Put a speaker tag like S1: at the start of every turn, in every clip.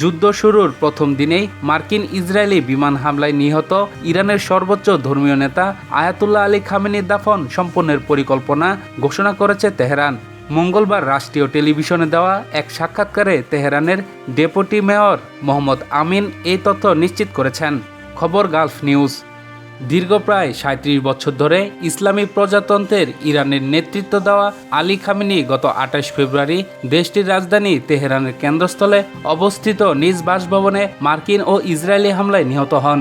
S1: যুদ্ধ শুরুর প্রথম দিনেই মার্কিন ইসরায়েলি বিমান হামলায় নিহত ইরানের সর্বোচ্চ ধর্মীয় নেতা আয়াতুল্লাহ আলী খামেনির দাফন সম্পন্নের পরিকল্পনা ঘোষণা করেছে তেহরান। মঙ্গলবার রাষ্ট্রীয় টেলিভিশনে দেওয়া এক সাক্ষাৎকারে তেহরানের ডেপুটি মেয়র মোহাম্মদ আমিন এই তথ্য নিশ্চিত করেছেন। খবর গালফ নিউজ। দীর্ঘ প্রায় ৩৭ বছর ধরে ইসলামী প্রজাতন্ত্রের ইরানের নেতৃত্ব দেওয়া আলী খামেনি গত ২৮ ফেব্রুয়ারি দেশটির রাজধানী তেহরানের কেন্দ্রস্থলে অবস্থিত নিজ বাসভবনে মার্কিন ও ইসরায়েলি হামলায় নিহত হন।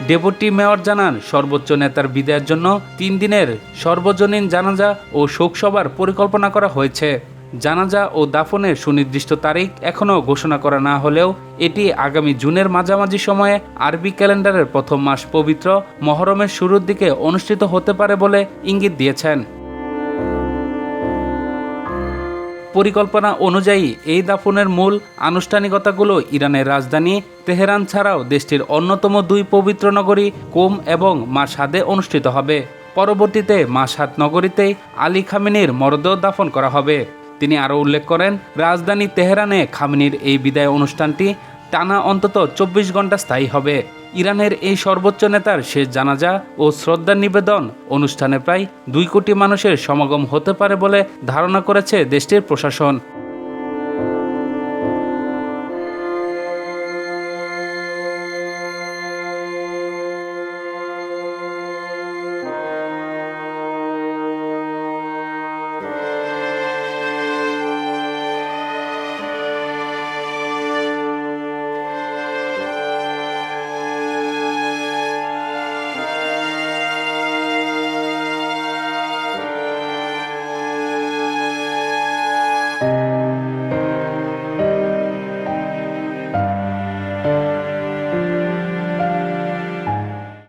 S1: ডেপুটি মেয়র জানান, সর্বোচ্চ নেতার বিদায়ের জন্য ৩ দিনের সর্বজনীন জানাজা ও শোকসভার পরিকল্পনা করা হয়েছে। জানাজা ও দাফনের সুনির্দিষ্ট তারিখ এখনও ঘোষণা করা না হলেও এটি আগামী জুনের মাঝামাঝি সময়ে আরবি ক্যালেন্ডারের প্রথম মাস পবিত্র মহরমের শুরুর দিকে অনুষ্ঠিত হতে পারে বলে ইঙ্গিত দিয়েছেন। পরিকল্পনা অনুযায়ী এই দাফনের মূল আনুষ্ঠানিকতাগুলো ইরানের রাজধানী তেহরান ছাড়াও দেশটির অন্যতম ২ পবিত্র নগরী কোম এবং মাশহাদে অনুষ্ঠিত হবে। পরবর্তীতে মাশহাদ নগরীতেই আলী খামেনির মরদেহ দাফন করা হবে। তিনি আরও উল্লেখ করেন, রাজধানী তেহরানে খামেনির এই বিদায় অনুষ্ঠানটি টানা অন্তত ২৪ ঘন্টা স্থায়ী হবে। ইরানের এই সর্বোচ্চ নেতার শেষ জানাজা ও শ্রদ্ধা নিবেদন অনুষ্ঠানে প্রায় ২ কোটি মানুষের সমাগম হতে পারে বলে ধারণা করেছে দেশটির প্রশাসন।